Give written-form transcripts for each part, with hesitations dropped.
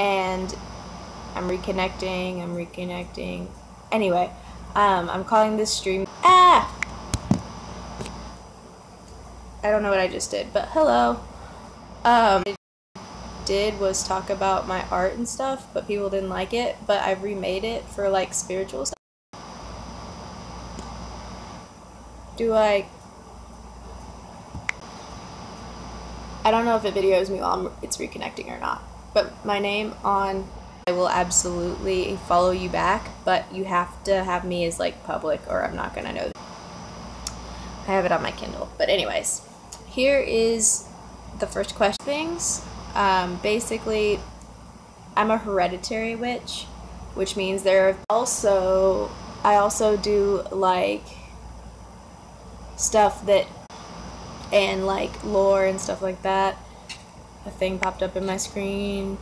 and I'm reconnecting. Anyway, I'm calling this stream. I don't know what I just did, but hello. What I did was talk about my art and stuff, but people didn't like it, but I've remade it for like spiritual stuff. I don't know if it videos me while it's reconnecting or not, but my name on, I will absolutely follow you back, but you have to have me as like public or I'm not gonna know. I have it on my Kindle, but anyways, here is the first question. Basically, I'm a hereditary witch, which means I also do like stuff that, and like lore and stuff like that. A thing popped up in my screen.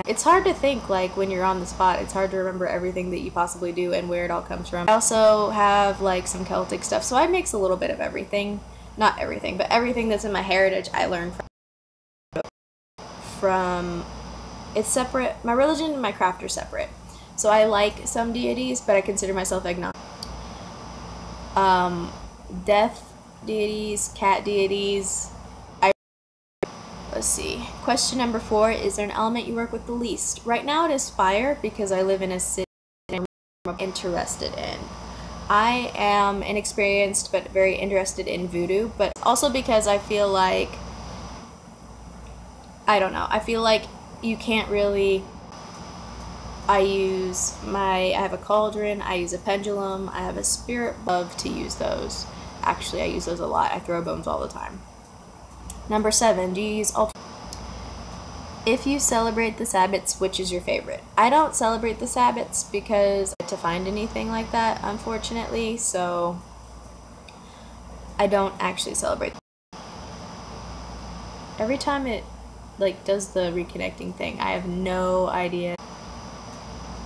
It's hard to think, like, when you're on the spot, it's hard to remember everything that you possibly do and where it all comes from. I also have like some Celtic stuff, so I mix a little bit of everything. Not everything, but everything that's in my heritage I learned from it's separate. My religion and my craft are separate. So I like some deities, but I consider myself agnostic. Death deities, cat deities. Let's see. Question number 4, is there an element you work with the least? Right now it is fire, because I live in a city I'm interested in. I am inexperienced but very interested in voodoo, but also because I feel like, I don't know, I feel like you can't really, I have a cauldron, I use a pendulum, I have a spirit, love to use those. Actually, I use those a lot. I throw bones all the time. Number 7, do you use if you celebrate the Sabbats, which is your favorite? I don't celebrate the Sabbats because to find anything like that, unfortunately, so I don't actually celebrate. Every time it like does the reconnecting thing, I have no idea.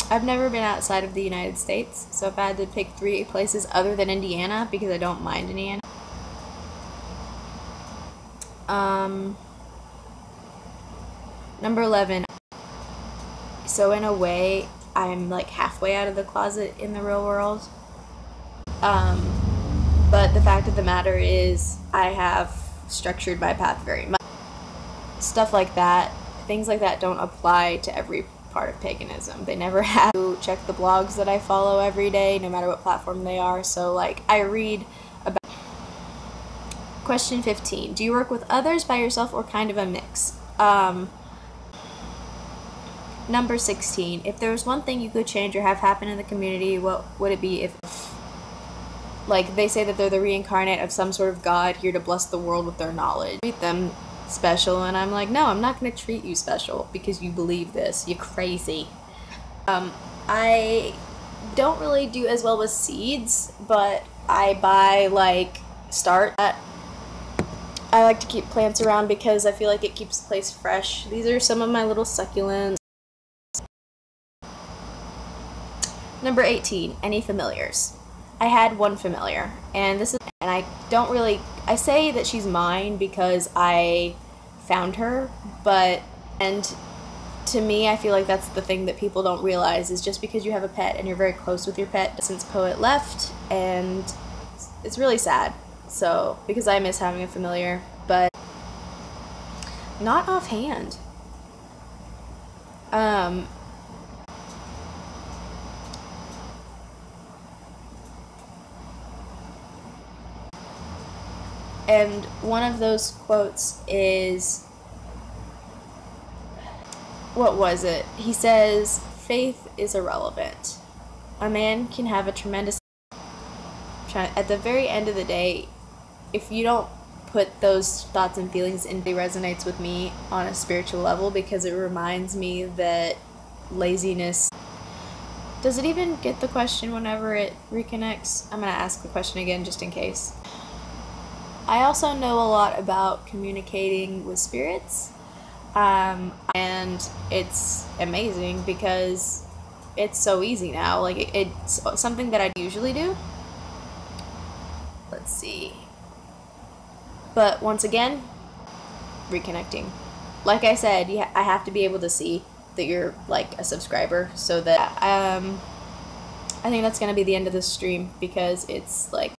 I've never been outside of the United States, so if I had to pick 3 places other than Indiana, because I don't mind Indiana. Number 11. So in a way, I'm like halfway out of the closet in the real world. But the fact of the matter is, I have structured my path very much. Stuff like that, things like that don't apply to every part of paganism. They never have. To check the blogs that I follow every day, no matter what platform they are. So like, I read about. Question 15. Do you work with others, by yourself, or kind of a mix? Number 16. If there was one thing you could change or have happen in the community, what would it be? If, like, they say that they're the reincarnate of some sort of god here to bless the world with their knowledge. Treat them special, and I'm like, no, I'm not going to treat you special because you believe this. You're crazy. I don't really do as well with seeds, but I buy, like, I like to keep plants around because I feel like it keeps the place fresh. These are some of my little succulents. Number 18, any familiars? I had one familiar, and I don't really, I say that she's mine because I found her, and to me, I feel like that's the thing that people don't realize, is just because you have a pet and you're very close with your pet, since Poet left, and it's really sad, so, because I miss having a familiar, but not offhand. And one of those quotes is, what was it? He says, faith is irrelevant. A man can have a tremendous, at the very end of the day, if you don't put those thoughts and feelings into, it resonates with me on a spiritual level, because it reminds me that laziness. Does it even get the question whenever it reconnects? I'm going to ask the question again just in case. I also know a lot about communicating with spirits, and it's amazing because it's so easy now. Like, it's something that I usually do. Let's see. But once again, reconnecting. like I said, I have to be able to see that you're like a subscriber, so that I think that's gonna be the end of this stream because it's like